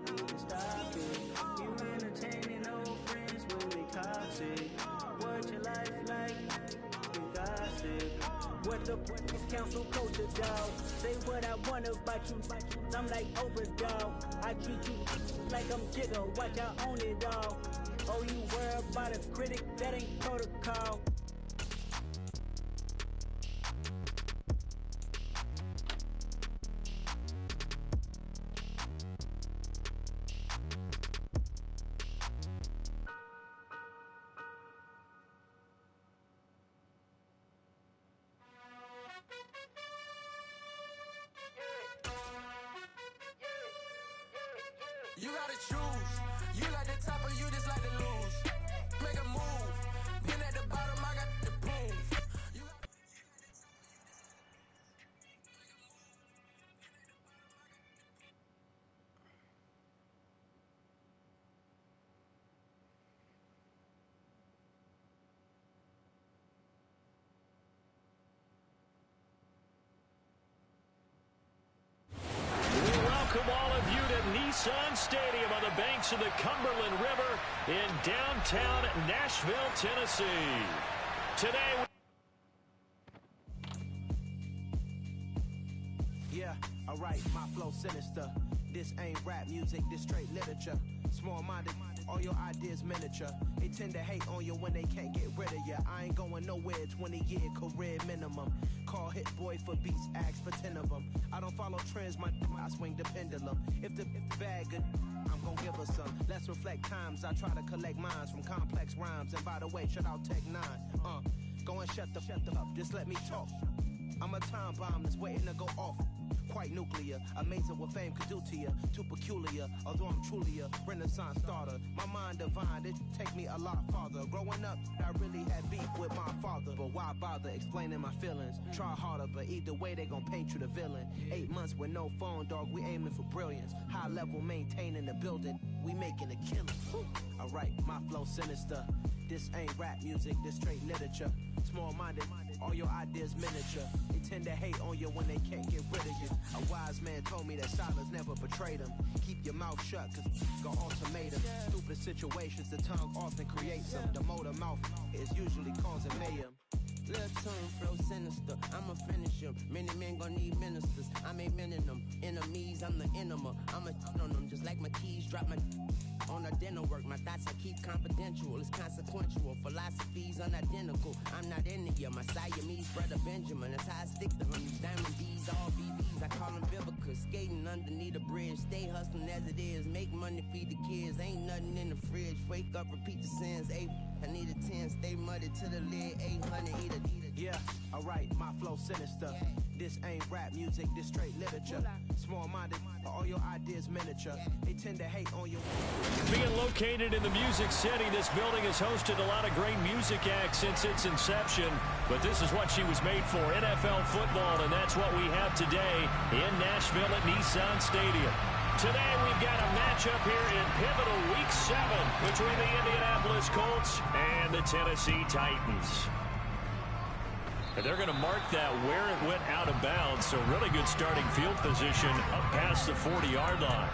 but you can stop it. You entertaining old friends when they toxic. What your life like? You gossip. What the council culture, dog? Say what I want about you. I'm like overdog. I treat you like I'm Jigga. Watch I own it all. Oh, you worry about a critic? That ain't protocol. You gotta choose. You like the top or you just like to lose. Make a move. Been at the bottom, I got the proof. Welcome all of you to Nissan Stadium on the banks of the Cumberland River in downtown Nashville, Tennessee. Today, yeah, alright, my flow sinister. This ain't rap music, this straight literature. Small-minded, all your ideas miniature. They tend to hate on you when they can't get rid of you. I ain't going nowhere, 20-year career minimum. Call Hit Boy for beats, ask for 10 of them. I don't follow trends, I swing the pendulum. If the bag good, I'm gonna give her some. Let's reflect times, I try to collect minds from complex rhymes. And by the way, shout out Tech 9. Go and shut the up, just let me talk. I'm a time bomb that's waiting to go off. Quite nuclear, amazing what fame could do to you. Too peculiar, although I'm truly a renaissance starter. My mind divine, it take me a lot farther. Growing up, I really had beef with my father. But why bother explaining my feelings? Try harder, but either way they gon' paint you the villain. 8 months with no phone, dog, we aiming for brilliance. High level maintaining the building, we making a killing. Alright, my flow sinister. This ain't rap music, this straight literature. Small-minded, all your ideas miniature. They tend to hate on you when they can't get rid of you. A wise man told me that silence never betrayed him. Keep your mouth shut, cause gon' ultimatum. Stupid situations, the tongue often creates them. The motor mouth is usually causing mayhem. Little tune, flow sinister, I'ma finish him. Many men gon' need ministers, I'm a men in them. Enemies, I'm the enema, I'ma on them. Just like my keys, drop my on the dinner work. My thoughts I keep confidential, it's consequential. Philosophies unidentical, I'm not in you. My Siamese brother Benjamin, that's how I stick to him. These diamond D's, all BBs, I call them Vivica. Skating underneath the bridge, stay hustling as it is. Make money, feed the kids, ain't nothing in the fridge. Wake up, repeat the sins, I need a 10, stay muddy to the lid, 800, eat it. Yeah, alright, my flow sinister. This ain't rap music, this straight literature. Small-minded, all your ideas miniature. They tend to hate on you. being located in the Music City, this building has hosted a lot of great music acts since its inception. But this is what she was made for, NFL football, and that's what we have today in Nashville at Nissan Stadium. Today we've got a matchup here in pivotal Week 7 between the Indianapolis Colts and the Tennessee Titans. And they're going to mark that where it went out of bounds, so really good starting field position up past the 40-yard line.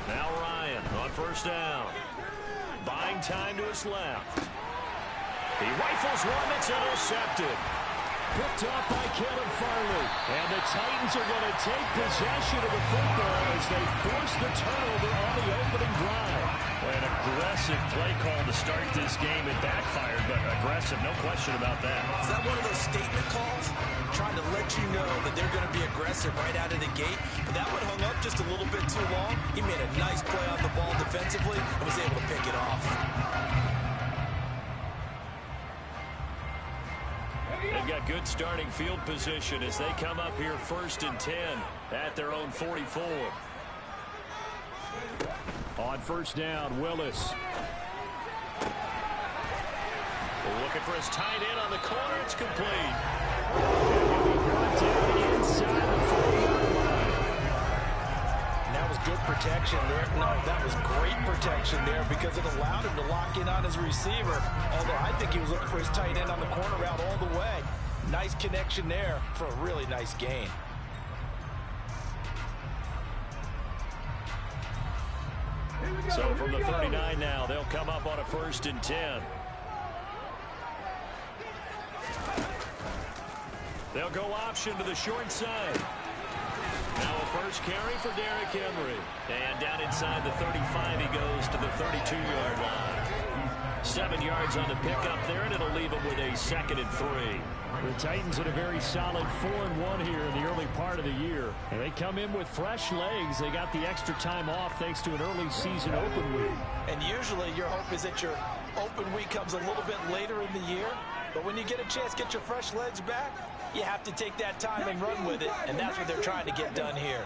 Now Ryan on first down. Buying time to his left. He rifles one that's intercepted. Picked off by Caleb Farley. And the Titans are going to take possession of the football as they force the turnover on the opening drive. An aggressive play call to start this game. It backfired, but aggressive, no question about that. Is that one of those statement calls? Trying to let you know that they're going to be aggressive right out of the gate. But that one hung up just a little bit too long. He made a nice play on the ball defensively and was able to pick it off. They've got good starting field position as they come up here 1st and 10 at their own 44. On first down, Willis. Looking for his tight end on the corner. It's complete. And he'll be brought down inside the 40-yard line. protection there. No, that was great protection there because it allowed him to lock in on his receiver. Although I think he was looking for his tight end on the corner route all the way. Nice connection there for a really nice gain. So from the 39 now, they'll come up on a 1st and 10. They'll go option to the short side. Now a first carry for Derrick Henry. And down inside the 35, he goes to the 32-yard line. 7 yards on the pickup there, and it'll leave him with a 2nd and 3. The Titans had a very solid 4-1 here in the early part of the year. And they come in with fresh legs. They got the extra time off thanks to an early season open week. And usually your hope is that your open week comes a little bit later in the year. But when you get a chance to get your fresh legs back, you have to take that time and run with it. And that's what they're trying to get done here.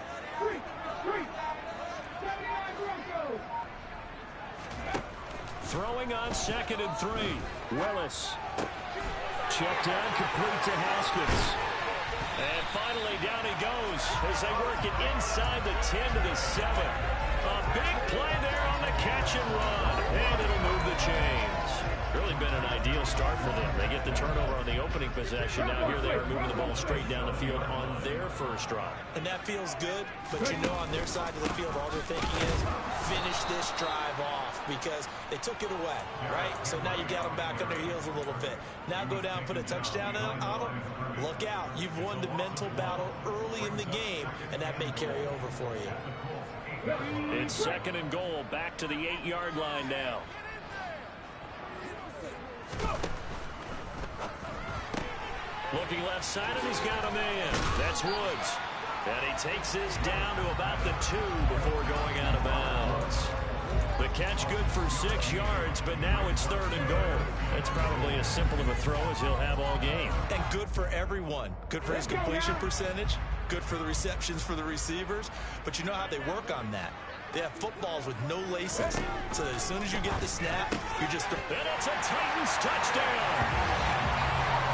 Throwing on 2nd and 3. Willis. Check down, complete to Haskins. And finally down he goes as they work it inside the 10 to the 7. A big play there on the catch and run. And it'll move the chains. Really been an ideal start for them. They get the turnover on the opening possession. Now here they are moving the ball straight down the field on their first drive. And that feels good, but you know on their side of the field all they're thinking is finish this drive off because they took it away, right? So now you got them back on their heels a little bit. Now go down, put a touchdown on them. Look out. You've won the mental battle early in the game, and that may carry over for you. It's 2nd and goal, back to the 8-yard line now. Looking left side, and he's got a man. That's Woods. And he takes this down to about the 2 before going out of bounds. The catch good for 6 yards, but now it's 3rd and goal. It's probably as simple of a throw as he'll have all game. And good for everyone. Good for his completion percentage. Good for the receptions for the receivers. But you know how they work on that. They have footballs with no laces. So that as soon as you get the snap, you're just... And it's a Titans touchdown.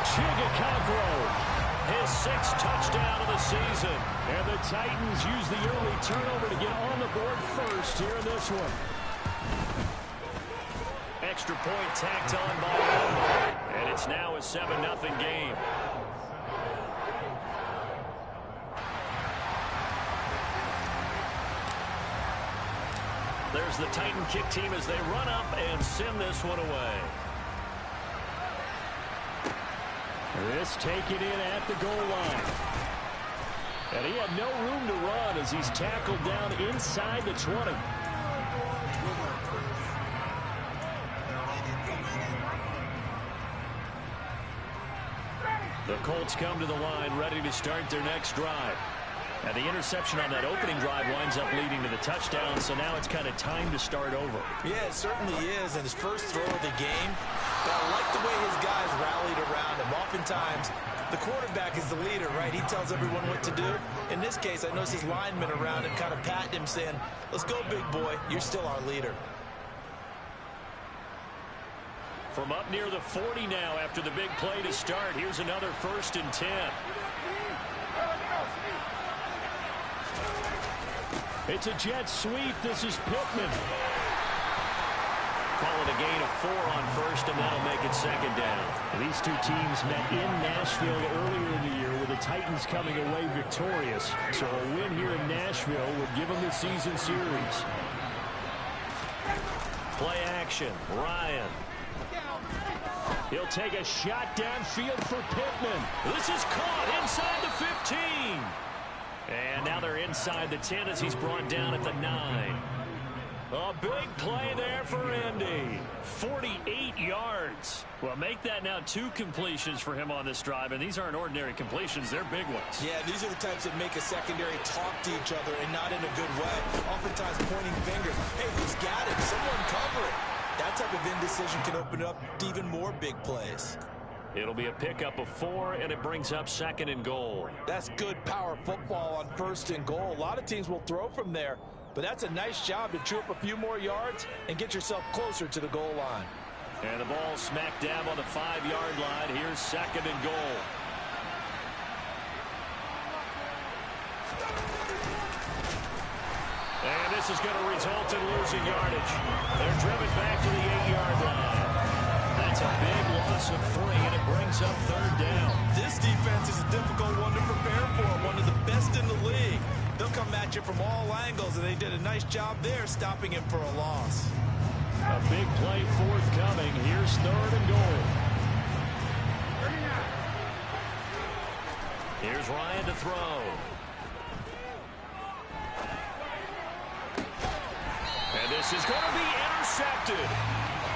Chigakagro, his 6th touchdown of the season. And the Titans use the early turnover to get on the board first here in this one. Extra point tacked on by Elmo. And it's now a 7-0 game. There's the Titan kick team as they run up and send this one away. This taken in at the goal line. And he had no room to run as he's tackled down inside the 20. The Colts come to the line ready to start their next drive. And the interception on that opening drive winds up leading to the touchdown, so now it's kind of time to start over. Yeah, it certainly is, and his first throw of the game. But I like the way his guys rallied around him. Oftentimes, the quarterback is the leader, right? He tells everyone what to do. In this case, I noticed his linemen around him kind of patting him, saying, let's go, big boy. You're still our leader. From up near the 40 now after the big play to start, here's another 1st and 10. It's a jet sweep. This is Pittman. Call it a gain of 4 on 1st, and that'll make it 2nd down. These two teams met in Nashville earlier in the year with the Titans coming away victorious. So a win here in Nashville would give them the season series. Play action. Ryan. He'll take a shot downfield for Pittman. This is caught inside the 15. And now they're inside the 10 as he's brought down at the 9. A big play there for Andy. 48 yards. Well, make that now 2 completions for him on this drive, and these aren't ordinary completions. They're big ones. Yeah, these are the types that make a secondary talk to each other and not in a good way. Oftentimes pointing fingers. Hey, who's got it? Someone cover it. That type of indecision can open up to even more big plays. It'll be a pickup of 4, and it brings up 2nd and goal. That's good power football on 1st and goal. A lot of teams will throw from there, but that's a nice job to chew up a few more yards and get yourself closer to the goal line. And the ball smack dab on the 5-yard line. Here's 2nd and goal. And this is going to result in losing yardage. They're driven back to the 8-yard line. That's a big loss of 3, and it brings up 3rd down. This defense is a difficult one to prepare for, one of the best in the league. They'll come at you from all angles, and they did a nice job there stopping him for a loss. A big play forthcoming. Here's 3rd and goal. Here's Ryan to throw. And this is going to be intercepted.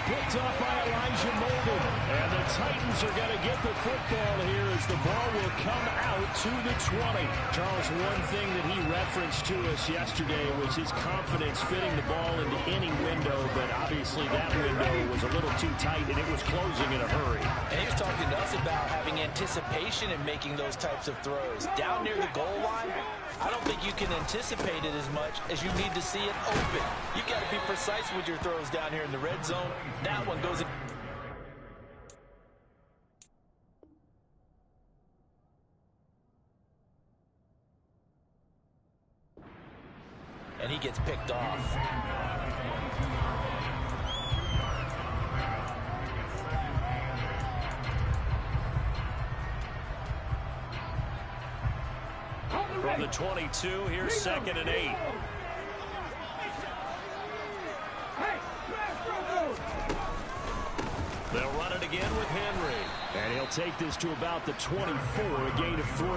Picked up by Elijah Molden. And the Titans are going to get the football here as the ball will come out to the 20. Charles, one thing that he referenced to us yesterday was his confidence fitting the ball into any window, but obviously that window was a little too tight and it was closing in a hurry. And he was talking to us about having anticipation in making those types of throws. Down near the goal line, I don't think you can anticipate it as much as you need to see it open. You've got to be precise with your throws down here in the red zone. That one goes in. And he gets picked off. From the 22, here's 2nd and 8. They'll run it again with Henry. And he'll take this to about the 24, a gain of 3.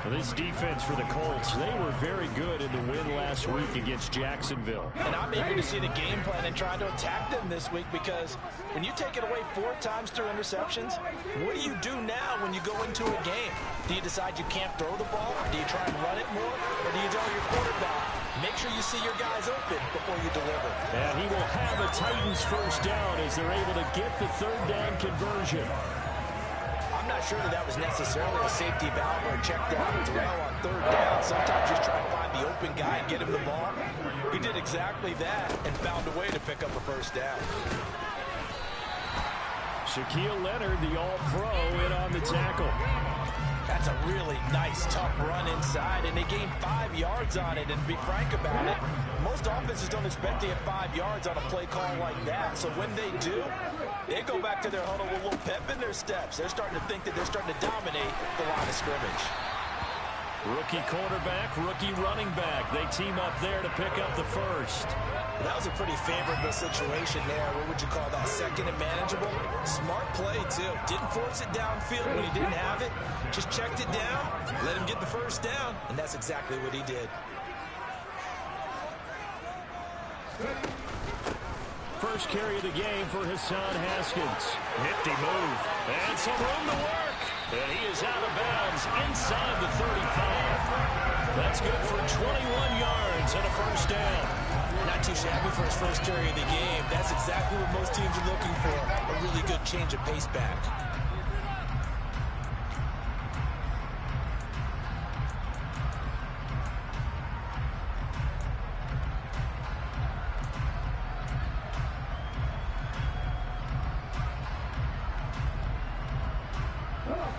For this defense for the Colts, they were very good in the win last week against Jacksonville. And I'm eager to see the game plan and try to attack them this week, because when you take it away 4 times through interceptions, what do you do now when you go into a game? Do you decide you can't throw the ball? Do you try and run it more? Or do you tell your quarterback, make sure you see your guys open before you deliver? And he will have a Titans first down as they're able to get the 3rd down conversion. I'm not sure that was necessarily a safety valve or a check down throw on 3rd down. Sometimes just try to find the open guy and get him the ball. He did exactly that and found a way to pick up a first down. Shaquille Leonard, the all-pro, in on the tackle. That's a really nice, tough run inside, and they gained 5 yards on it. And to be frank about it, most offenses don't expect to get 5 yards on a play call like that. So when they do, they go back to their huddle with a little pep in their steps. They're starting to think that they're starting to dominate the line of scrimmage. Rookie quarterback, rookie running back. They team up there to pick up the first. That was a pretty favorable situation there. What would you call that? 2nd and manageable? Smart play, too. Didn't force it downfield when he didn't have it. Just checked it down, let him get the first down, and that's exactly what he did. First carry of the game for Hassan Haskins. Nifty move. And some room to work. And he is out of bounds inside the 35. That's good for 21 yards and a first down. Not too shabby for his first carry of the game. That's exactly what most teams are looking for. A really good change of pace back.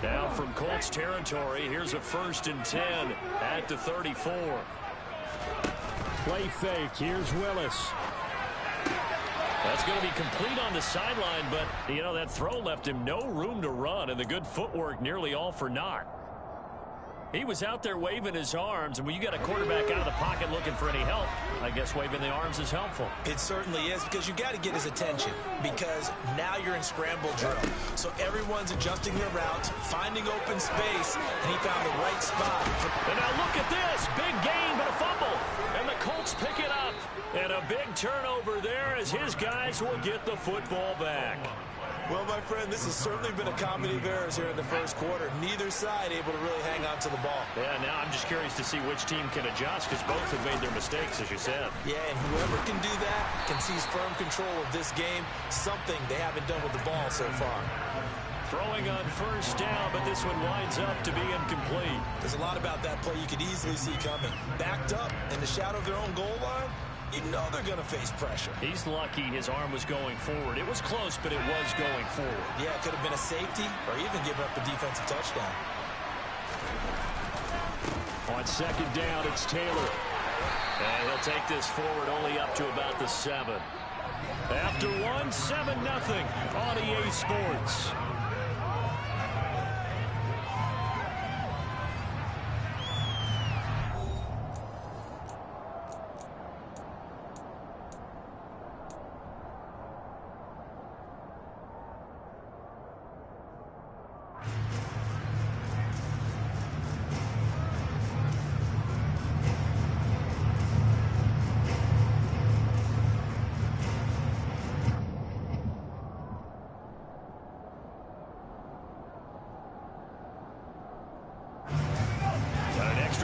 Now from Colts territory, here's a 1st and 10 at the 34. Play fake. Here's Willis. That's going to be complete on the sideline, but, you know, that throw left him no room to run, and the good footwork nearly all for naught. He was out there waving his arms, and when you got a quarterback out of the pocket looking for any help, I guess waving the arms is helpful. It certainly is, because you got to get his attention, because now you're in scramble drill. So everyone's adjusting their routes, finding open space, and he found the right spot. And now look at this. Big gain, but a fumble. And the Colts pick it up. And a big turnover there as his guys will get the football back. Well, my friend, this has certainly been a comedy of errors here in the first quarter. Neither side able to really hang on to the ball. Yeah, now I'm just curious to see which team can adjust, because both have made their mistakes, as you said. Yeah, and whoever can do that can seize firm control of this game, something they haven't done with the ball so far. Throwing on first down, but this one winds up to be incomplete. There's a lot about that play you could easily see coming. Backed up in the shadow of their own goal line, you know they're going to face pressure. He's lucky his arm was going forward. It was close, but it was going forward. Yeah, it could have been a safety or even given up a defensive touchdown. On 2nd down, it's Taylor. And he'll take this forward only up to about the 7. After 1, 7-0 on EA Sports.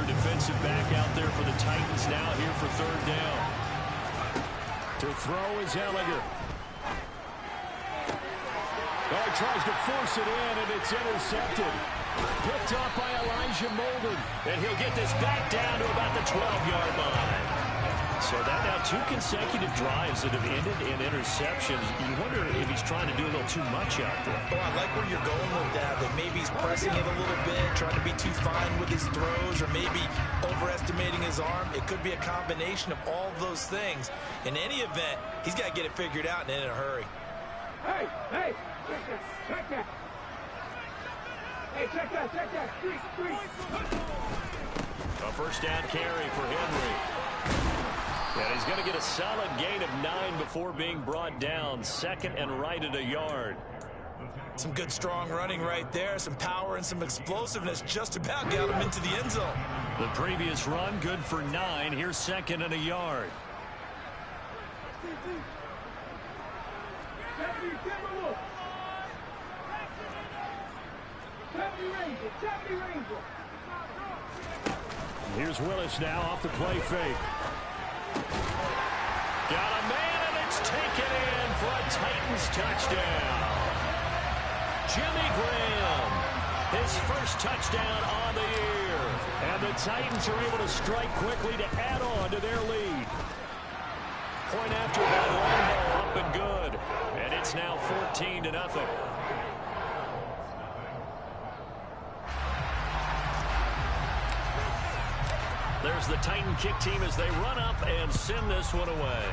Defensive back out there for the Titans now here for 3rd down. To throw is Ellinger. Oh, he tries to force it in, and it's intercepted. Picked up by Elijah Molden. And he'll get this back down to about the 12-yard line. So that now 2 consecutive drives that have ended in interceptions. You wonder if he's trying to do a little too much out there. Oh, I like where you're going with that maybe he's pressing it a little bit, trying to be too fine with his throws, or maybe overestimating his arm. It could be a combination of all of those things. In any event, he's got to get it figured out and in a hurry. Hey, check that. Hey, check that. Three. A first down carry for Henry. And he's going to get a solid gain of 9 before being brought down. 2nd and right at a yard. Some good strong running right there. Some power and some explosiveness just about got him into the end zone. The previous run good for 9. Here's 2nd and a yard. Here's Willis now off the play fake. Got a man, and it's taken in for a Titans touchdown. Jimmy Graham, his first touchdown on the year. And the Titans are able to strike quickly to add on to their lead. Point after that, long ball up and good. And it's now 14-0. There's the Titan kick team as they run up and send this one away.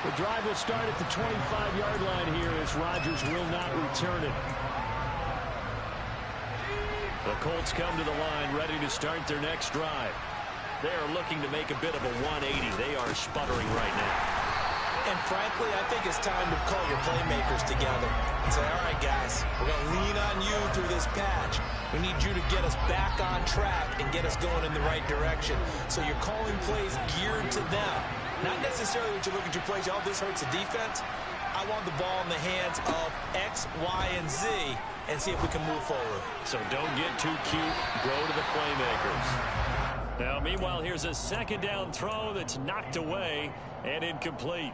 The drive will start at the 25-yard line here as Rodgers will not return it. The Colts come to the line ready to start their next drive. They are looking to make a bit of a 180. They are sputtering right now. And frankly, I think it's time to call your playmakers together and say, all right, guys, we're going to lean on you through this patch. We need you to get us back on track and get us going in the right direction. So you're calling plays geared to them. Not necessarily that you look at your plays, oh, this hurts the defense. I want the ball in the hands of X, Y, and Z and see if we can move forward. So don't get too cute. Go to the playmakers. Now, meanwhile, here's a 2nd down throw that's knocked away and incomplete.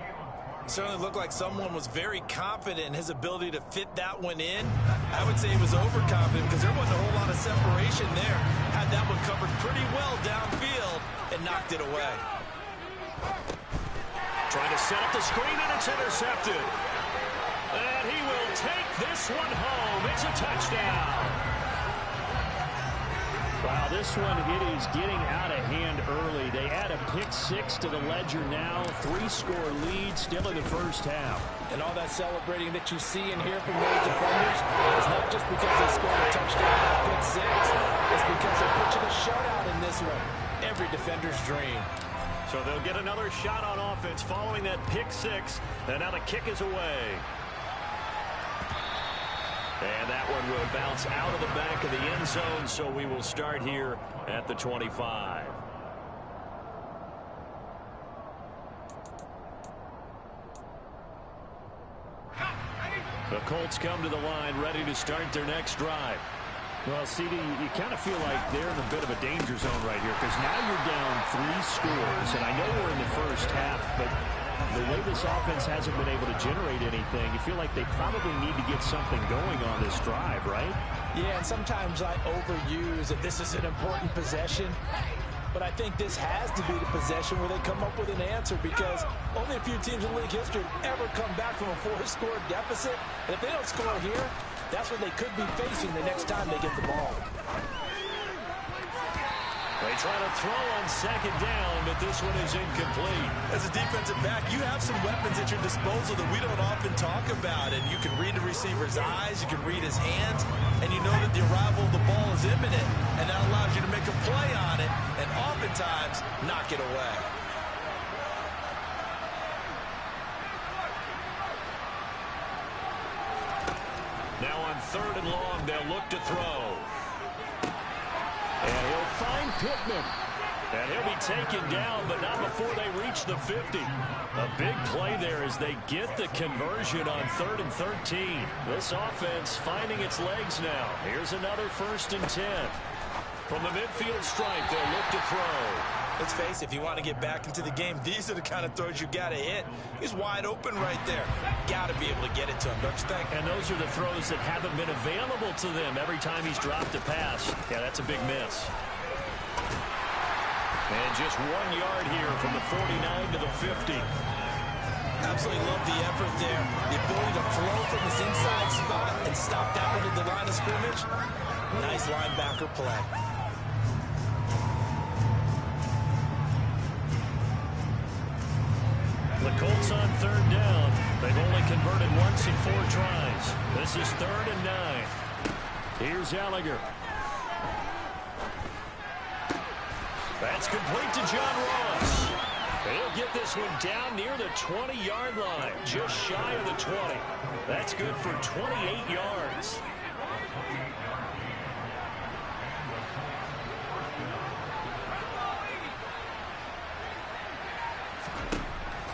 Certainly looked like someone was very confident in his ability to fit that one in. I would say he was overconfident because there wasn't a whole lot of separation there. Had that one covered pretty well downfield and knocked it away. Trying to set up the screen, and it's intercepted. And he will take this one home. It's a touchdown. Wow, this one, it is getting out of hand early. They add a pick-6 to the ledger now. 3-score lead still in the first half. And all that celebrating that you see and hear from those defenders is not just because they scored a touchdown or a pick-6. It's because they're pitching a shutout in this one. Every defender's dream. So they'll get another shot on offense following that pick-6. And now the kick is away. And that one will bounce out of the back of the end zone, so we will start here at the 25. The Colts come to the line ready to start their next drive. Well, CD, you kind of feel like they're in a bit of a danger zone right here because now you're down 3 scores, and I know we're in the first half, but the way this offense hasn't been able to generate anything, you feel like they probably need to get something going on this drive, right? Yeah, and sometimes I overuse that this is an important possession, but I think this has to be the possession where they come up with an answer because only a few teams in league history have ever come back from a 4-score deficit. And if they don't score here, that's what they could be facing the next time they get the ball. They try to throw on second down, but this one is incomplete. As a defensive back, you have some weapons at your disposal that we don't often talk about. And you can read the receiver's eyes, you can read his hands, and you know that the arrival of the ball is imminent. And that allows you to make a play on it and oftentimes knock it away. Now on 3rd and long, they'll look to throw. And he'll find Pittman. And he'll be taken down, but not before they reach the 50. A big play there as they get the conversion on 3rd and 13. This offense finding its legs now. Here's another 1st and 10. From the midfield stripe, they'll look to throw. Let's face it, if you want to get back into the game, these are the kind of throws you got to hit. He's wide open right there. Got to be able to get it to him, don't you think? And those are the throws that haven't been available to them every time he's dropped a pass. Yeah, that's a big miss. And just 1 yard here from the 49 to the 50. Absolutely love the effort there. The ability to flow from his inside spot and stop that one at the line of scrimmage. Nice linebacker play. The Colts on 3rd down. They've only converted once in 4 tries. This is 3rd and 9. Here's Gallagher. That's complete to John Ross. He'll get this one down near the 20-yard line, just shy of the 20. That's good for 28 yards.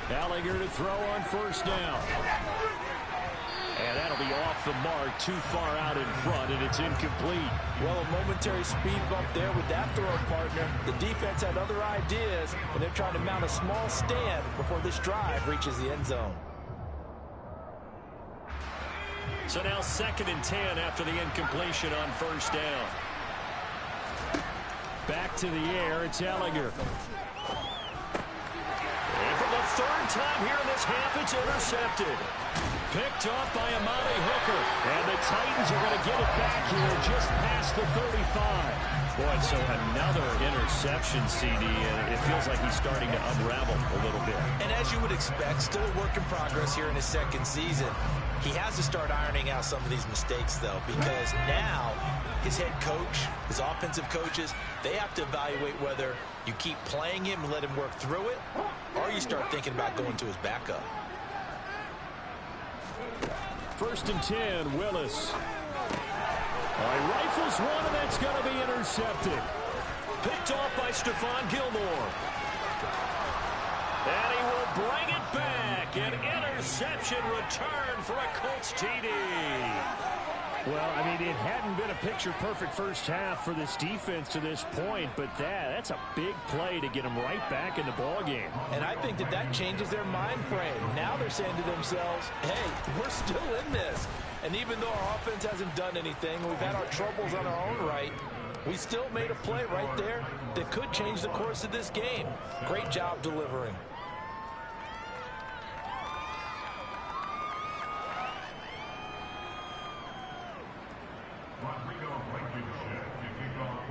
Gallagher to throw on 1st down. And that'll be off the mark, too far out in front, and it's incomplete. Well, a momentary speed bump there with that throw partner. The defense had other ideas, and they're trying to mount a small stand before this drive reaches the end zone. So now 2nd and 10 after the incompletion on 1st down. Back to the air, it's Gallagher. And for the 3rd time here in this half, it's intercepted. Picked off by Amani Hooker. And the Titans are going to get it back here just past the 35. Boy, so another interception, CD, and it feels like he's starting to unravel a little bit. And as you would expect, still a work in progress here in his 2nd season. He has to start ironing out some of these mistakes, though, because now his head coach, his offensive coaches, they have to evaluate whether you keep playing him and let him work through it, or you start thinking about going to his backup. 1st and 10, Willis. He rifles one, and that's going to be intercepted. Picked off by Stephon Gilmore. And he will bring it back. An interception return for a Colts TD. Well, I mean, it hadn't been a picture-perfect first half for this defense to this point, but that's a big play to get them right back in the ballgame. And I think that changes their mind frame. Now they're saying to themselves, hey, we're still in this. And even though our offense hasn't done anything, we've had our troubles on our own right, we still made a play right there that could change the course of this game. Great job delivering.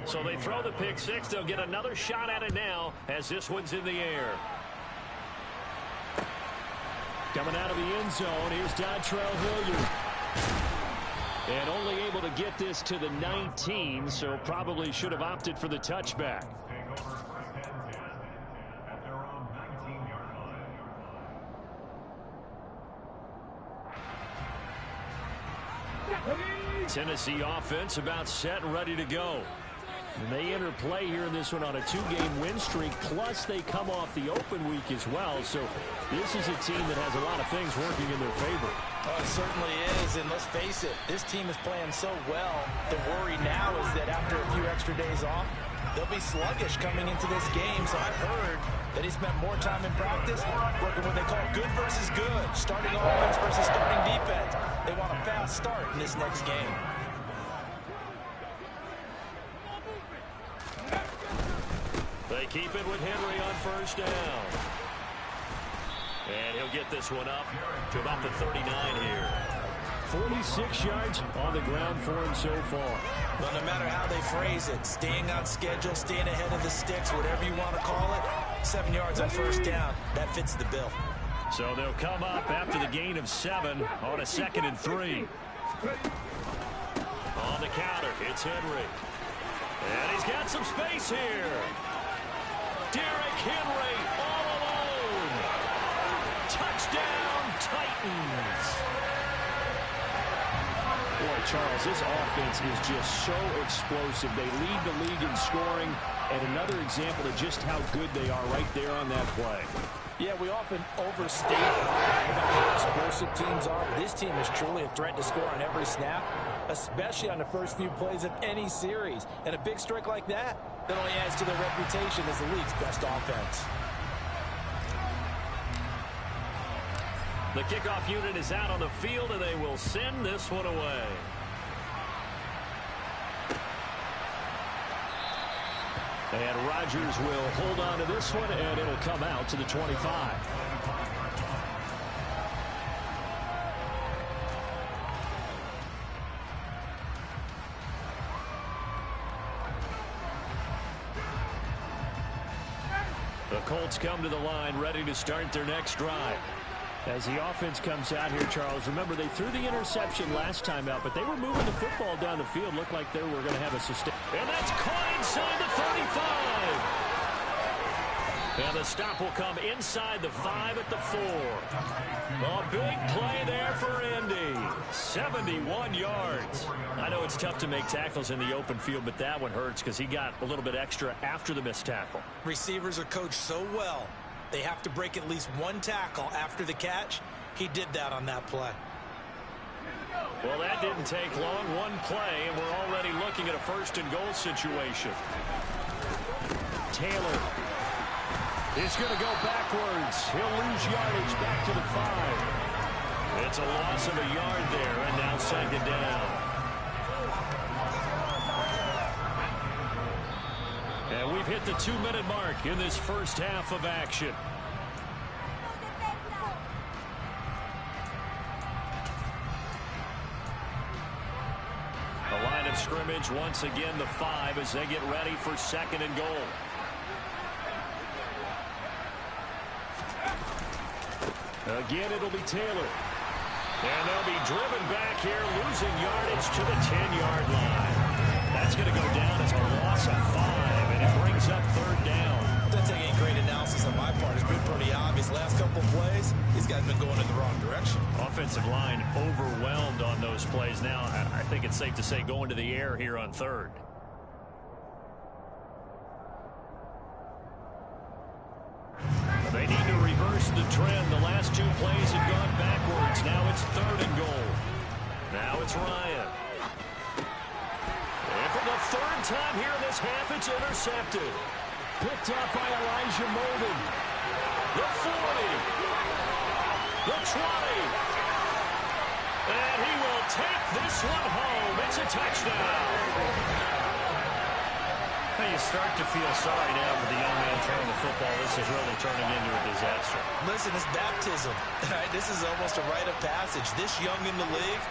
So they throw the pick six. They'll get another shot at it now as this one's in the air. Coming out of the end zone, here's Dontrell Hilliard. And only able to get this to the 19, so probably should have opted for the touchback. Tennessee offense about set and ready to go. And they enter play here in this one on a 2-game win streak, plus they come off the open week as well. So this is a team that has a lot of things working in their favor. Oh, it certainly is, and let's face it, this team is playing so well. The worry now is that after a few extra days off, they'll be sluggish coming into this game. So I've heard that he spent more time in practice working what they call good versus good, starting offense versus starting defense. They want a fast start in this next game. They keep it with Henry on first down. And he'll get this one up to about the 39 here. 46 yards on the ground for him so far. Well, no matter how they phrase it, staying on schedule, staying ahead of the sticks, whatever you want to call it, 7 yards on first down, that fits the bill. So they'll come up after the gain of 7 on a 2nd and 3. On the counter, it's Henry. And he's got some space here. Derrick Henry all alone. Touchdown, Titans. Boy, Charles, this offense is just so explosive. They lead the league in scoring, and another example of just how good they are right there on that play. Yeah, we often overstate how explosive teams are. This team is truly a threat to score on every snap, especially on the first few plays of any series. And a big strike like that only adds to their reputation as the league's best offense. The kickoff unit is out on the field, and they will send this one away. And Rodgers will hold on to this one, and it'll come out to the 25. The Colts come to the line, ready to start their next drive. As the offense comes out here, Charles, remember they threw the interception last time out, but they were moving the football down the field. Looked like they were going to have a sustain. And that's caught inside the 35. And the stop will come inside the 5 at the 4. A big play there for Indy. 71 yards. I know it's tough to make tackles in the open field, but that one hurts because he got a little bit extra after the missed tackle. Receivers are coached so well. They have to break at least one tackle after the catch. He did that on that play. Well, that didn't take long. One play, and we're already looking at a 1st and goal situation. Taylor is going to go backwards. He'll lose yardage back to the 5. It's a loss of a yard there, and now 2nd down. And we've hit the 2-minute mark in this first half of action. The line of scrimmage once again the 5 as they get ready for 2nd and goal. Again, it'll be Taylor. And they'll be driven back here, losing yardage to the 10-yard line. That's going to go down as a loss of 5, and it brings up 3rd down. Doesn't take any great analysis on my part. It's been pretty obvious. Last couple plays, these guys have been going in the wrong direction. Offensive line overwhelmed on those plays. Now, I think it's safe to say going to the air here on 3rd. They need to reverse the trend. The last 2 plays have gone backwards. Now it's 3rd and goal. Now it's Ryan. And for the 3rd time here in this half, it's intercepted. Picked up by Elijah Molden. The 40. The 20. And he will take this one home. It's a touchdown. You start to feel sorry now for the young man throwing the football. This is really turning into a disaster. Listen, it's baptism. Right? This is almost a rite of passage. This young in the league,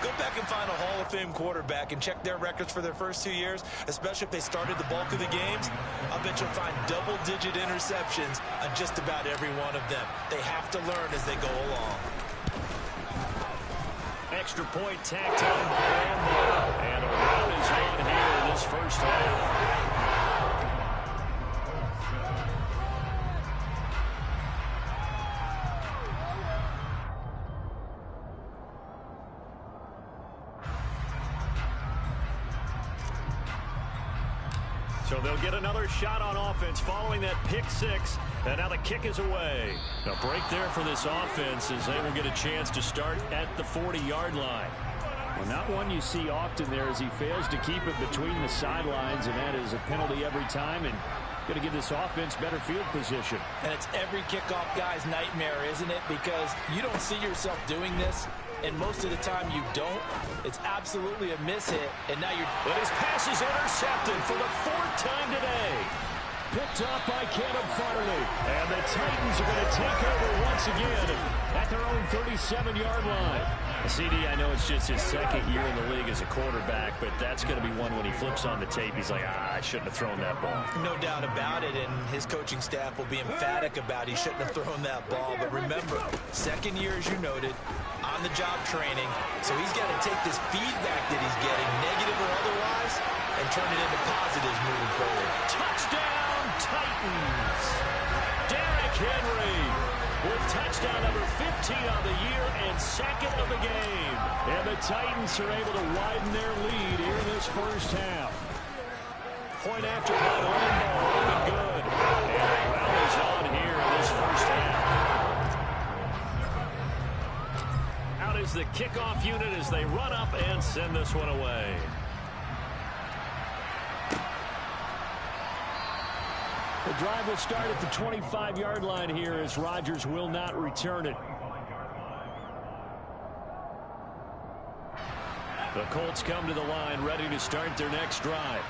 go back and find a Hall of Fame quarterback and check their records for their first 2 years, especially if they started the bulk of the games. I bet you'll find double-digit interceptions on just about every one of them. They have to learn as they go along. Extra point tacked on by Lamar. And a run is on here in this first half. So they'll get another shot on offense following that pick 6. And now the kick is away. A break there for this offense as they will get a chance to start at the 40-yard line. Well, not one you see often there as he fails to keep it between the sidelines, and that is a penalty every time, and going to give this offense better field position. And it's every kickoff guy's nightmare, isn't it? Because you don't see yourself doing this, and most of the time you don't. It's absolutely a mishit, and now you're... But his pass is intercepted for the 4th time today. Picked up by Caleb Farley. And the Titans are going to take over once again at their own 37-yard line. CD, I know it's just his second year in the league as a quarterback, but that's going to be one when he flips on the tape, he's like, I shouldn't have thrown that ball. No doubt about it, and his coaching staff will be emphatic about he shouldn't have thrown that ball. But remember, second year, as you noted, on-the-job training, so he's got to take this feedback that he's getting, negative or otherwise, and turn it into positives moving forward. Touchdown, Titans! Derrick Henry with touchdown number 15 on the year and second of the game. And the Titans are able to widen their lead here in this first half. Point after that, on ball, looking good. And rallies on here in this first half. Out is the kickoff unit as they run up and send this one away. The drive will start at the 25-yard line here as Rodgers will not return it. The Colts come to the line ready to start their next drive.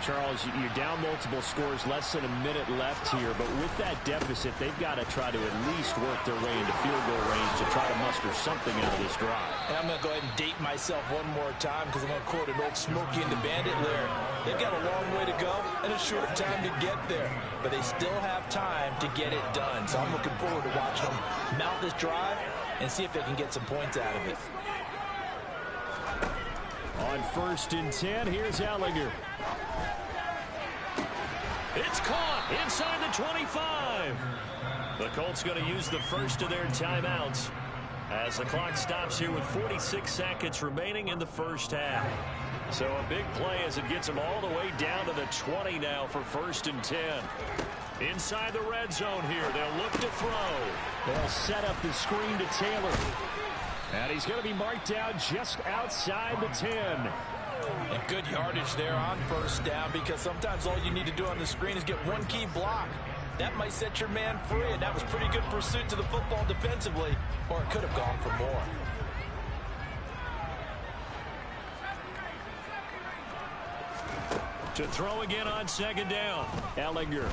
Charles, you're down multiple scores, less than a minute left here, but with that deficit, they've got to try to at least work their way into field goal range to try to muster something out of this drive. And I'm going to go ahead and date myself one more time because I'm going to quote an old Smokey and the Bandit lyric. They've got a long way to go and a short time to get there, but they still have time to get it done. So I'm looking forward to watching them mount this drive and see if they can get some points out of it. On 1st and 10, here's Allinger. It's caught inside the 25. The Colts going to use the first of their timeouts as the clock stops here with 46 seconds remaining in the first half. So a big play as it gets them all the way down to the 20 now for 1st and 10. Inside the red zone here, they'll look to throw. They'll set up the screen to Taylor. And he's going to be marked down just outside the 10. And good yardage there on 1st down because sometimes all you need to do on the screen is get one key block. That might set your man free, and that was pretty good pursuit to the football defensively, or it could have gone for more. To throw again on 2nd down. Allinger.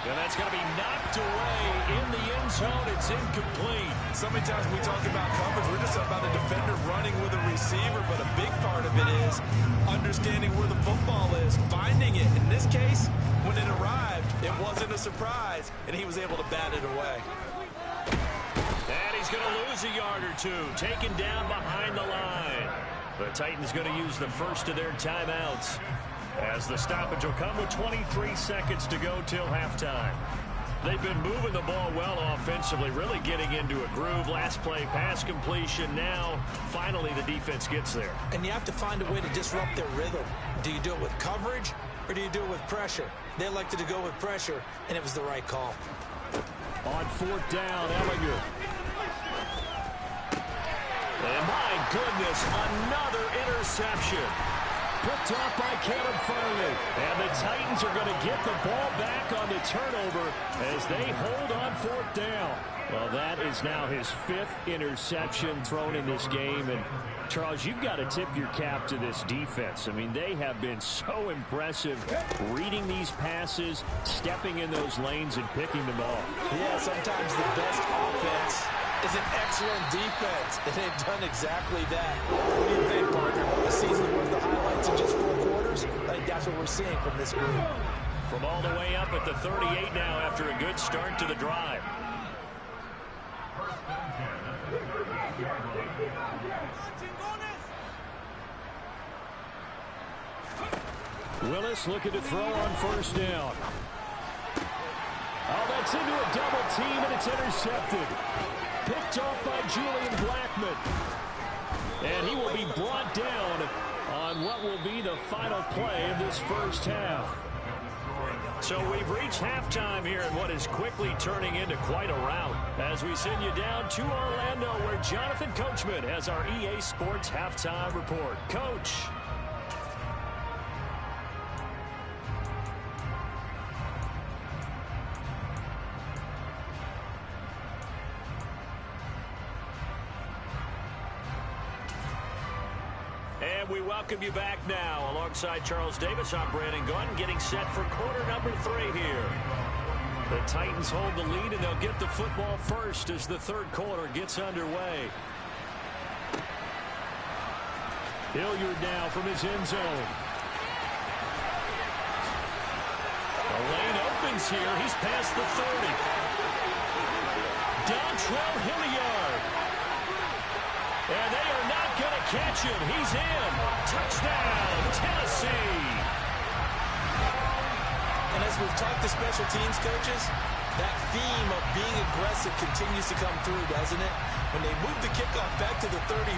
And that's going to be knocked away in the end zone. It's incomplete. So many times we talk about coverage, we're just talking about the defender running with a receiver, but a big part of it is understanding where the football is, finding it. In this case, when it arrived, it wasn't a surprise, and he was able to bat it away. And he's going to lose a yard or two, taken down behind the line. The Titans going to use the first of their timeouts, as the stoppage will come with 23 seconds to go till halftime. They've been moving the ball well offensively, really getting into a groove. Last play, pass completion. Now, finally, the defense gets there. And you have to find a way to disrupt their rhythm. Do you do it with coverage, or do you do it with pressure? They elected to go with pressure, and it was the right call. On 4th down, Allinger. And my goodness, another interception. Picked off by Caleb Farley. And the Titans are going to get the ball back on the turnover as they hold on 4th down. Well, that is now his 5th interception thrown in this game. And, Charles, you've got to tip your cap to this defense. I mean, they have been so impressive reading these passes, stepping in those lanes, and picking them off. Yeah, sometimes the best offense is an excellent defense, and they've done exactly that. What do you think, partner? A season worth of highlights in just 4 quarters? I think that's what we're seeing from this group. From all the way up at the 38 now after a good start to the drive. Willis looking to throw on 1st down. Oh, that's into a double team, and it's intercepted. Picked off by Julian Blackman. And he will be brought down on what will be the final play of this first half. So we've reached halftime here in what is quickly turning into quite a rout as we send you down to Orlando where Jonathan Coachman has our EA Sports halftime report. Coach. And we welcome you back now. Alongside Charles Davis, I'm Brandon Gunn, getting set for quarter number 3 here. The Titans hold the lead, and they'll get the football first as the third quarter gets underway. Hilliard now from his end zone. The lane opens here. He's past the 30. Dontrell Hilliard. And they are not going to catch him. He's in. Touchdown, Tennessee. And as we've talked to special teams coaches, that theme of being aggressive continues to come through, doesn't it? When they moved the kickoff back to the 35,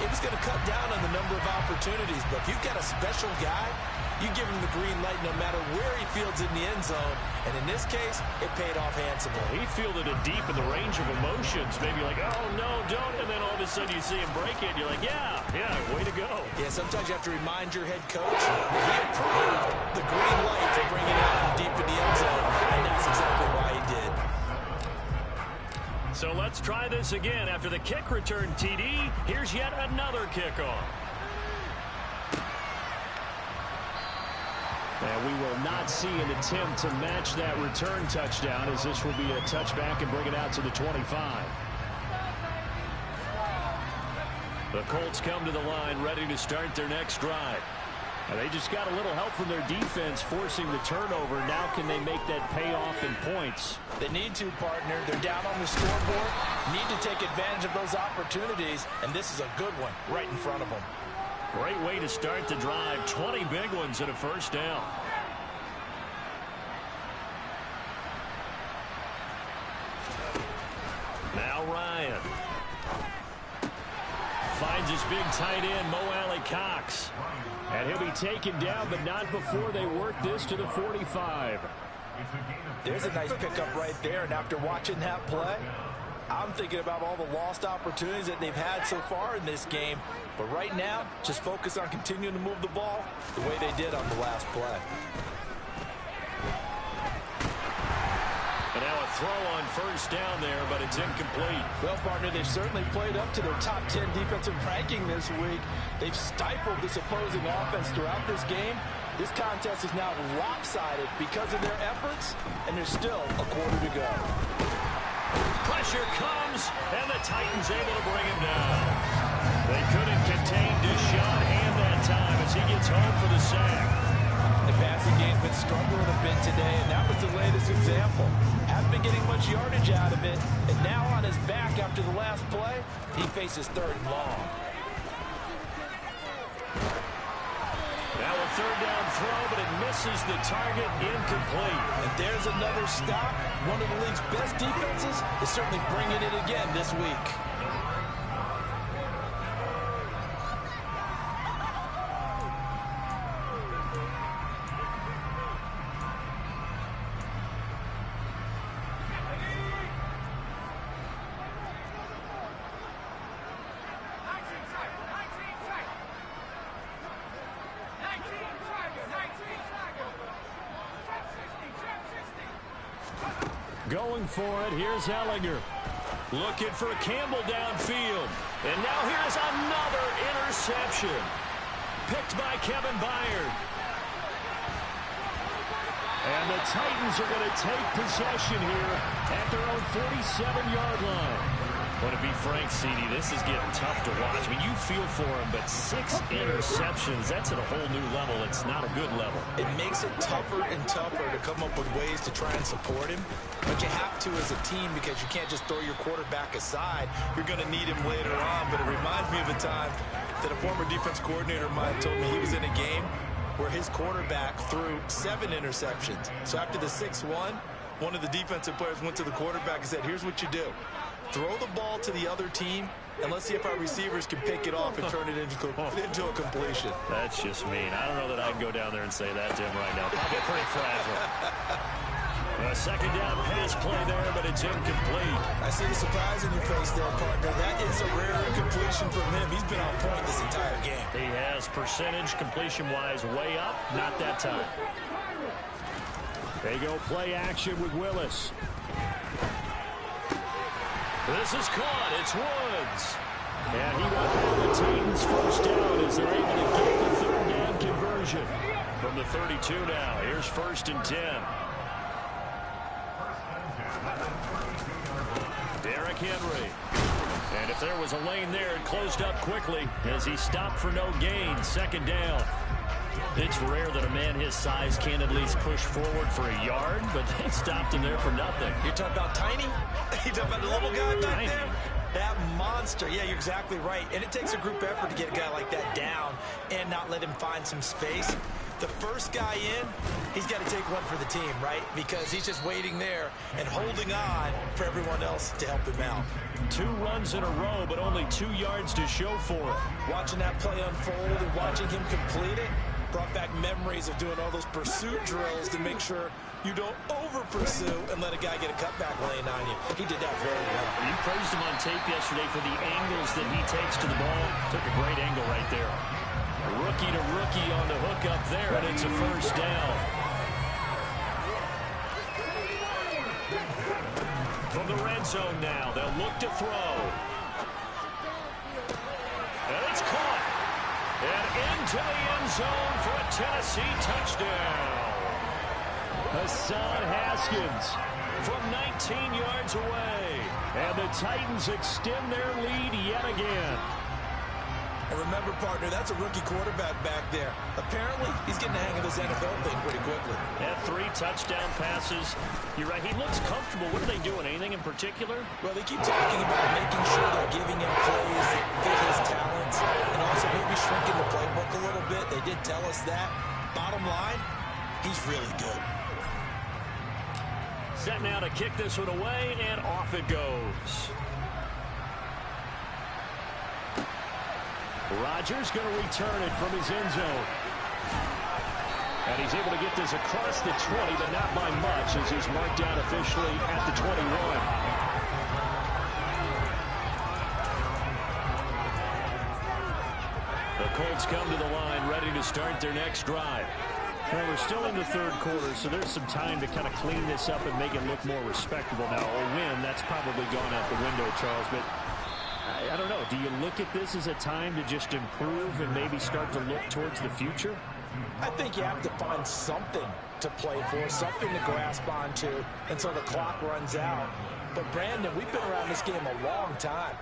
it was going to cut down on the number of opportunities. But if you've got a special guy, you give him the green light no matter where he fields in the end zone. And in this case, it paid off handsomely. He fielded it deep in the range of emotions. Maybe like, oh, no, don't. And then all of a sudden you see him break it. And you're like, yeah, way to go. Yeah, sometimes you have to remind your head coach, he approved the green light for bringing it out from deep in the end zone. And that's exactly why he did. So let's try this again. After the kick return TD, here's yet another kickoff. And we will not see an attempt to match that return touchdown, as this will be a touchback and bring it out to the 25. The Colts come to the line ready to start their next drive. And they just got a little help from their defense forcing the turnover. Now can they make that pay off in points? They need to, partner. They're down on the scoreboard. Need to take advantage of those opportunities. And this is a good one right in front of them. Great way to start the drive. 20 big ones and a first down. Now Ryan. Finds his big tight end, Mo Alley-Cox. And he'll be taken down, but not before they work this to the 45. There's a nice pickup right there. And after watching that play, I'm thinking about all the lost opportunities that they've had so far in this game. But right now, just focus on continuing to move the ball the way they did on the last play. And now a throw on first down there, but it's incomplete. Well, partner, they've certainly played up to their top 10 defensive ranking this week. They've stifled this opposing offense throughout this game. This contest is now lopsided because of their efforts, and there's still a quarter to go. Pressure comes, and the Titans able to bring him down. They couldn't contain Deshaun Hand that time as he gets home for the sack. The passing game's been struggling a bit today, and that was the latest example. Hasn't been getting much yardage out of it, and now on his back after the last play, he faces third and long. Now a third down throw, but it misses the target, incomplete. And there's another stop. One of the league's best defenses is certainly bringing it again this week. Going for it, here's Ellinger. Looking for Campbell downfield. And now here's another interception. Picked by Kevin Byard. And the Titans are going to take possession here at their own 47-yard line. Well, to be frank, CD, this is getting tough to watch. I mean, you feel for him, but 6 interceptions, that's at a whole new level. It's not a good level. It makes it tougher and tougher to come up with ways to try and support him. But you have to as a team because you can't just throw your quarterback aside. You're going to need him later on. But it reminds me of a time that a former defense coordinator of mine told me he was in a game where his quarterback threw 7 interceptions. So after the 6-1, one of the defensive players went to the quarterback and said, here's what you do. Throw the ball to the other team, and let's see if our receivers can pick it off and turn it into a completion. That's just mean. I don't know that I'd go down there and say that to him right now. Probably pretty fragile. A second down pass play there, but it's incomplete. I see the surprise in your face there, partner. That is a rare incompletion from him. He's been on point this entire game. He has percentage completion-wise way up. Not that time. They go play action with Willis. This is caught. It's Woods. And he will have the Titans first down as they're able to get the third down conversion. From the 32 now. Here's 1st and 10. Henry. And if there was a lane there, it closed up quickly as he stopped for no gain. Second down. It's rare that a man his size can't at least push forward for a yard, but they stopped him there for nothing. You're talking about tiny? You're talking about the little guy back there? That monster. Yeah, you're exactly right. And it takes a group effort to get a guy like that down and not let him find some space. The first guy in, he's got to take one for the team, right? Because he's just waiting there and holding on for everyone else to help him out. 2 runs in a row, but only 2 yards to show for it. Watching that play unfold and watching him complete it brought back memories of doing all those pursuit drills to make sure you don't over-pursue and let a guy get a cutback lane on you. He did that very well. You praised him on tape yesterday for the angles that he takes to the ball. Took a great angle right there. Rookie to rookie on the hook up there, and it's a first down. From the red zone now, they'll look to throw. And it's caught. And into the end zone for a Tennessee touchdown. Hassan Haskins from 19 yards away. And the Titans extend their lead yet again. And remember, partner, that's a rookie quarterback back there. Apparently, he's getting the hang of this NFL thing pretty quickly. Had 3 touchdown passes. You're right, he looks comfortable. What are they doing? Anything in particular? Well, they keep talking about making sure they're giving him plays that fit his talents and also maybe shrinking the playbook a little bit. They did tell us that. Bottom line, he's really good. Set now to kick this one away, and off it goes. Rodgers going to return it from his end zone. And he's able to get this across the 20, but not by much as he's marked down officially at the 21. The Colts come to the line, ready to start their next drive. Well, we're still in the third quarter, so there's some time to kind of clean this up and make it look more respectable. Now, a win, that's probably gone out the window, Charles, but I don't know. Do you look at this as a time to just improve and maybe start to look towards the future? I think you have to find something to play for, something to grasp onto until the clock runs out. But, Brandon, we've been around this game a long time.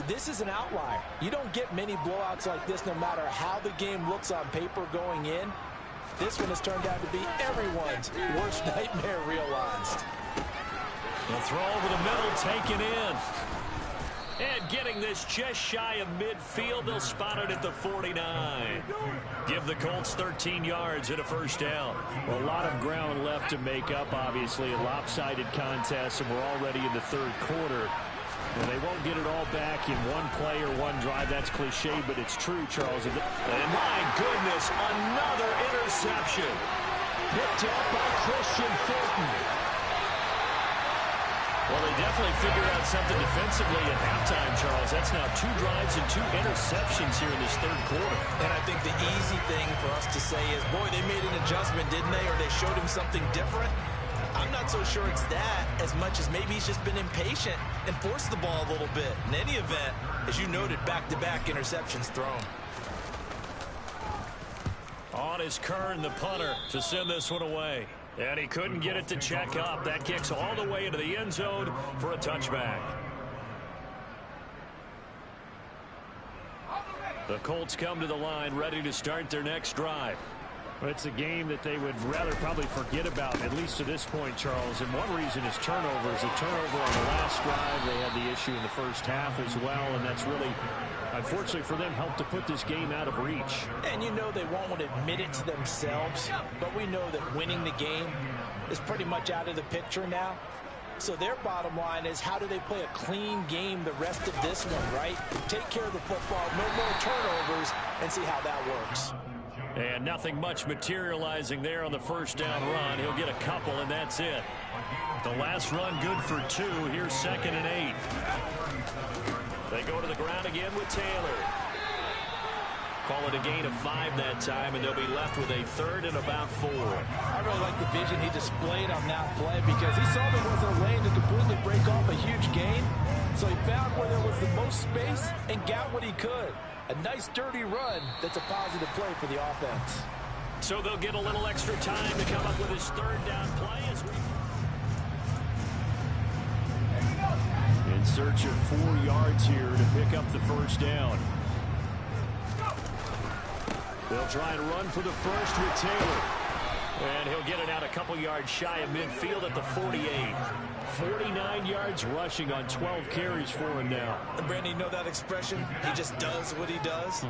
This is an outlier. You don't get many blowouts like this no matter how the game looks on paper going in. This one has turned out to be everyone's worst nightmare realized. The throw over the middle, taken in. And getting this just shy of midfield, they'll spot it at the 49. Give the Colts 13 yards and a first down. Well, a lot of ground left to make up, obviously. A lopsided contest, and we're already in the third quarter. And they won't get it all back in one play or one drive. That's cliche, but it's true, Charles. And my goodness, another interception. Picked up by Christian Fulton. Well, they definitely figured out something defensively at halftime, Charles. That's now 2 drives and 2 interceptions here in this third quarter. And I think the easy thing for us to say is, boy, they made an adjustment, didn't they? Or they showed him something different. I'm not so sure it's that as much as maybe he's just been impatient and forced the ball a little bit. In any event, as you noted, back-to-back interceptions thrown. On is Kern, the punter, to send this one away. And he couldn't get it to check up. That kicks all the way into the end zone for a touchback. The Colts come to the line, ready to start their next drive. It's a game that they would rather probably forget about, at least to this point, Charles. And one reason is turnovers. A turnover on the last drive. They had the issue in the first half as well, and that's really, unfortunately for them, helped to put this game out of reach. And you know they won't admit it to themselves, but we know that winning the game is pretty much out of the picture now. So their bottom line is, how do they play a clean game the rest of this one, right? Take care of the football, no more turnovers, and see how that works. And nothing much materializing there on the first down run. He'll get a couple, and that's it. The last run good for 2. Here's 2nd and 8. They go to the ground again with Taylor. Call it a gain of 5 that time, and they'll be left with a 3rd and about 4. I really like the vision he displayed on that play because he saw there wasn't a lane to completely break off a huge gain. So he found where there was the most space and got what he could. A nice dirty run that's a positive play for the offense. So they'll get a little extra time to come up with his 3rd down play. In in search of 4 yards here to pick up the first down. They'll try and run for the first with Taylor. And he'll get it out a couple yards shy of midfield at the 48. 49 yards rushing on 12 carries for him now. And Brandon, you know that expression? He just does what he does.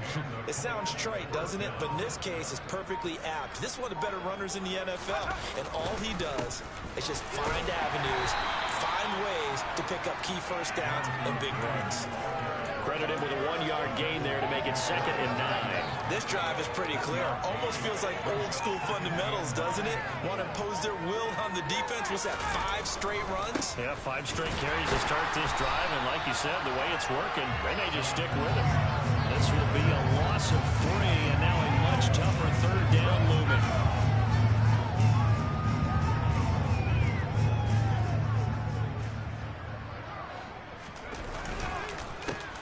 It sounds trite, doesn't it? But in this case, it's perfectly apt. This is one of the better runners in the NFL. And all he does is just find avenues, find ways to pick up key first downs and big runs. Credited with a 1-yard gain there to make it 2nd and 9. This drive is pretty clear. Almost feels like old school fundamentals, doesn't it? Want to impose their will on the defense. Was that 5 straight runs? Yeah, 5 straight carries to start this drive. And like you said, the way it's working, they may just stick with it. This will be a loss of 3 and now a much tougher 3rd down looming.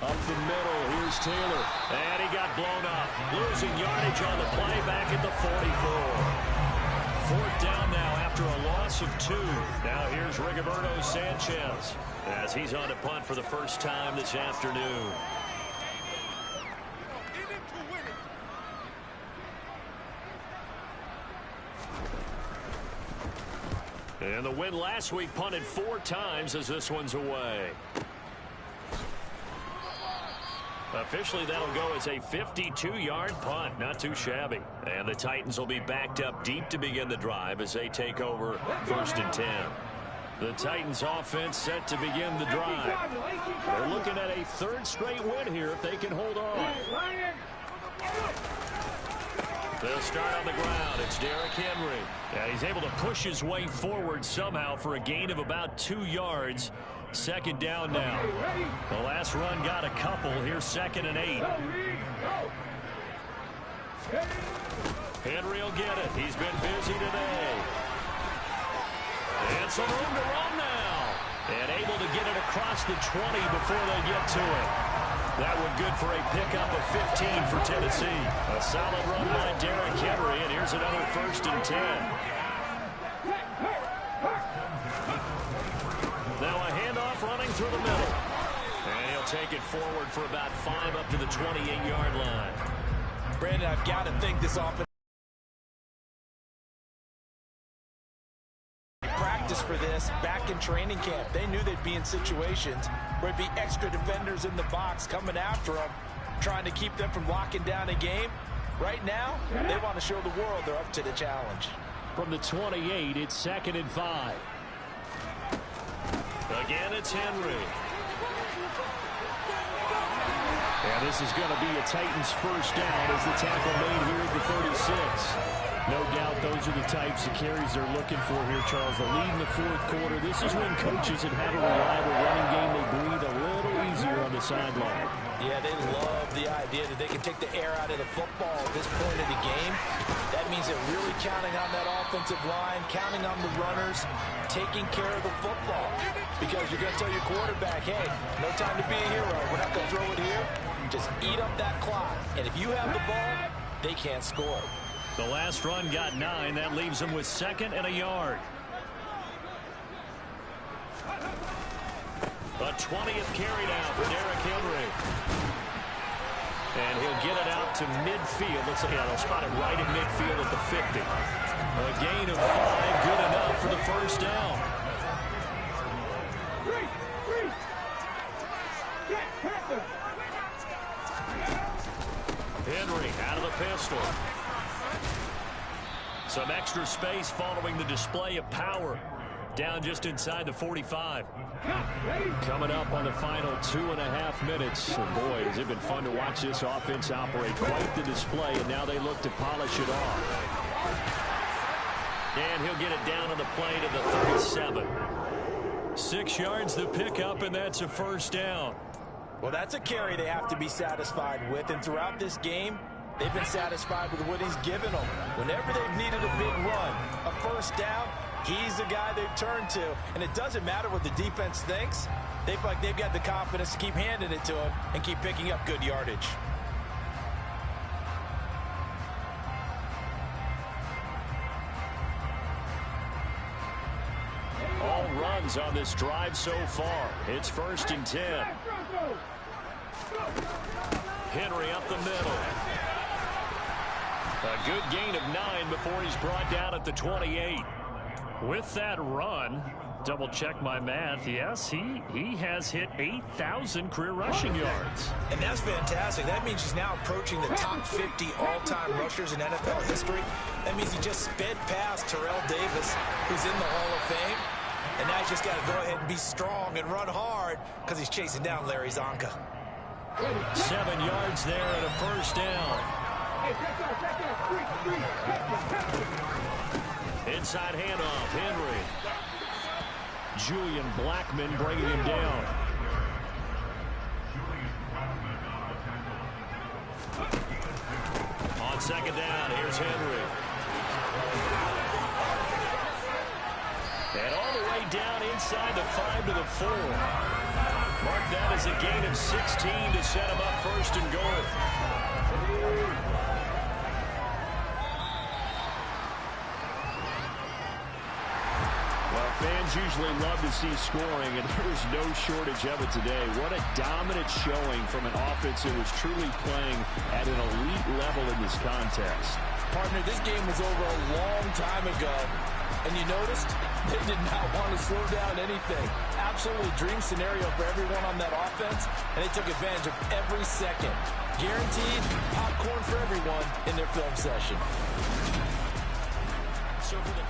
Up the middle, here's Taylor. And he got blown up. Losing yardage on the play back at the 44. 4th down now after a loss of 2. Now here's Rigoberto Sanchez as he's on to punt for the first time this afternoon. And the win last week punted 4 times as this one's away. Officially, that'll go as a 52-yard punt. Not too shabby. And the Titans will be backed up deep to begin the drive as they take over 1st and 10. The Titans offense set to begin the drive. They're looking at a 3rd straight win here if they can hold on. They'll start on the ground. It's Derrick Henry. Yeah, he's able to push his way forward somehow for a gain of about 2 yards. 2nd down now. The last run got a couple. Here's 2nd and 8. Henry will get it. He's been busy today. And some room to run now. And able to get it across the 20 before they get to it. That one good for a pickup of 15 for Tennessee. A solid run by Derrick Henry. And here's another 1st and 10. Now a handoff running through the middle. And he'll take it forward for about 5 up to the 28-yard line. Brandon, I've got to think this offense practice for this back in training camp. They knew they'd be in situations where it'd be extra defenders in the box coming after them, trying to keep them from locking down a game. Right now, they want to show the world they're up to the challenge. From the 28, it's 2nd and 5. Again, it's Henry. And this is going to be a Titans first down as the tackle made here at the 36. No doubt those are the types of carries they're looking for here, Charles. The lead in the 4th quarter. This is when coaches that have a reliable running game, they breathe a little easier on the sideline. Yeah, they love the idea that they can take the air out of the football at this point of the game. That means they're really counting on that offensive line, counting on the runners, taking care of the football. Because you're going to tell your quarterback, hey, no time to be a hero. We're not going to throw it here. Just eat up that clock. And if you have the ball, they can't score. The last run got 9. That leaves them with 2nd and a yard. A 20th carry now for Derrick Henry. And he'll get it out to midfield. Looks like they'll spot it right in midfield at the 50. A gain of 5, good enough for the first down. Henry out of the pistol. Some extra space following the display of power. Down just inside the 45. Coming up on the final 2.5 minutes. And boy, has it been fun to watch this offense operate. Quite the display, and now they look to polish it off. And he'll get it down on the play to the 37. 6 yards the pickup, and that's a first down. Well, that's a carry they have to be satisfied with. And throughout this game, they've been satisfied with what he's given them. Whenever they've needed a big run, a first down, he's the guy they've turned to. And it doesn't matter what the defense thinks. They feel like they've got the confidence to keep handing it to him and keep picking up good yardage. downs on this drive so far. It's 1st and 10. Henry up the middle. A good gain of 9 before he's brought down at the 28. With that run, double check my math. Yes, he has hit 8,000 career rushing yards. And that's fantastic. That means he's now approaching the top 50 all-time rushers in NFL history. That means he just sped past Terrell Davis, who's in the Hall of Fame. And now he's just got to go ahead and be strong and run hard because he's chasing down Larry Zonka. 7 yards there and a 1st down. Inside handoff, Henry. Julian Blackmon bringing him down. On 2nd down, here's Henry. And all the way down inside the 5 to the 4. Mark that as a gain of 16 to set him up 1st and goal. Fans usually love to see scoring, and there's no shortage of it today. What a dominant showing from an offense that was truly playing at an elite level in this contest. Partner, this game was over a long time ago, and you noticed they did not want to slow down anything. Absolutely dream scenario for everyone on that offense, and they took advantage of every second. Guaranteed popcorn for everyone in their film session. So for the